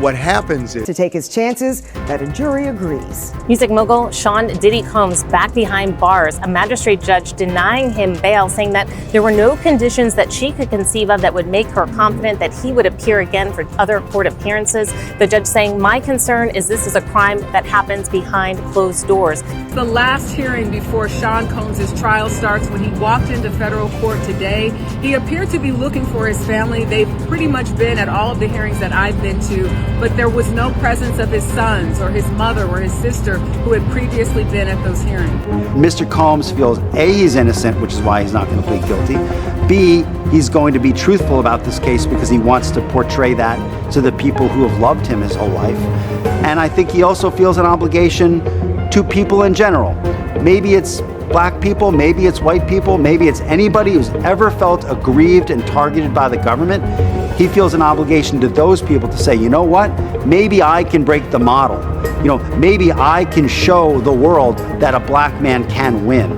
What happens is, to take his chances that a jury agrees. Music mogul Sean Diddy Combs back behind bars, a magistrate judge denying him bail, saying that there were no conditions that she could conceive of that would make her confident that he would appear again for other court appearances. The judge saying, "My concern is this is a crime that happens behind closed doors." The last hearing before Sean Combs' trial starts, when he walked into federal court today, he appeared to be looking for his family. They've pretty much been at all of the hearings that I've been to, but there was no presence of his sons or his mother or his sister who had previously been at those hearings. Mr. Combs feels A, he's innocent, which is why he's not going to plead guilty. B, he's going to be truthful about this case because he wants to portray that to the people who have loved him his whole life. And I think he also feels an obligation to people in general. Maybe it's black people, maybe it's white people, maybe it's anybody who's ever felt aggrieved and targeted by the government. He feels an obligation to those people to say, you know what, maybe I can break the model. Maybe I can show the world that a black man can win,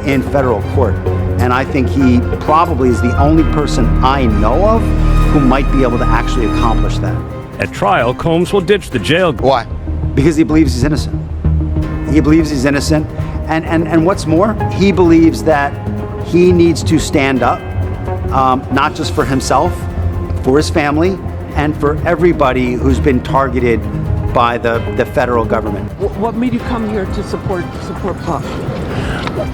in federal court. And I think he probably is the only person I know of who might be able to actually accomplish that. At trial, Combs will ditch the jail. Why? Because he believes he's innocent. He believes he's innocent. And what's more, he believes that he needs to stand up, not just for himself, for his family, and for everybody who's been targeted by the federal government. What made you come here to support Puff?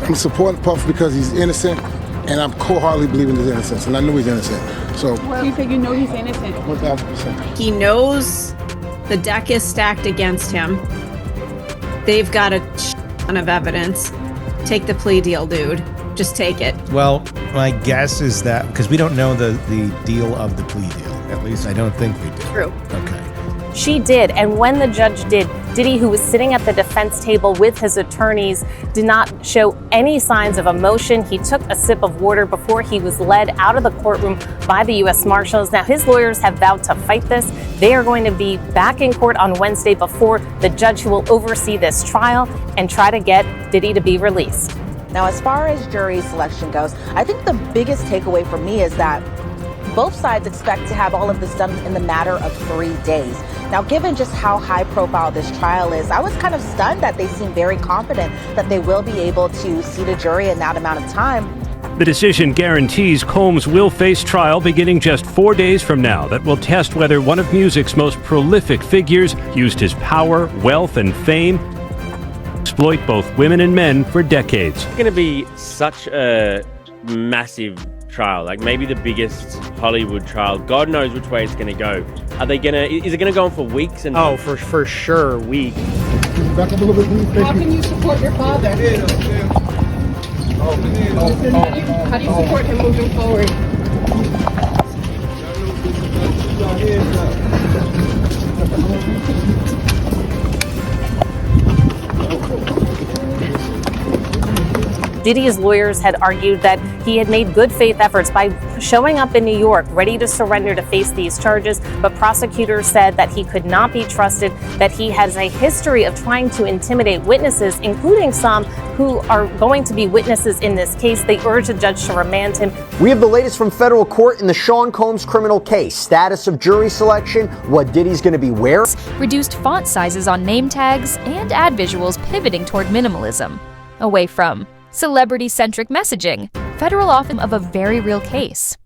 I'm supporting Puff because he's innocent, and I'm wholeheartedly believing his innocence, and I know he's innocent. So you think you know he's innocent? 1,000%. He knows the deck is stacked against him. They've got a ton of evidence. Take the plea deal, dude. Just take it. Well, my guess is that, because we don't know the deal of the plea deal. At least I don't think we do. True. Okay. She did, and when the judge did, Diddy, who was sitting at the defense table with his attorneys, did not show any signs of emotion. He took a sip of water before he was led out of the courtroom by the U.S. Marshals. Now, his lawyers have vowed to fight this. They are going to be back in court on Wednesday before the judge who will oversee this trial and try to get Diddy to be released. Now, as far as jury selection goes, I think the biggest takeaway for me is that both sides expect to have all of this done in the matter of 3 days. Now, given just how high profile this trial is, I was kind of stunned that they seem very confident that they will be able to seat a jury in that amount of time. The decision guarantees Combs will face trial beginning just 4 days from now that will test whether one of music's most prolific figures used his power, wealth, and fame to exploit both women and men for decades. It's going to be such a massive trial, like maybe the biggest Hollywood trial. God knows which way it's going to go. Is it going to go on for weeks? And for sure, weeks. Back up a little bit, please. How can you support your father? How do you support him moving forward? Diddy's lawyers had argued that he had made good faith efforts by showing up in New York ready to surrender to face these charges, but prosecutors said that he could not be trusted, that he has a history of trying to intimidate witnesses, including some who are going to be witnesses in this case. They urge the judge to remand him. We have the latest from federal court in the Sean Combs criminal case. Status of jury selection, what Diddy's going to be wearing. Reduced font sizes on name tags and ad visuals pivoting toward minimalism. Away from celebrity-centric messaging, federal office of a very real case.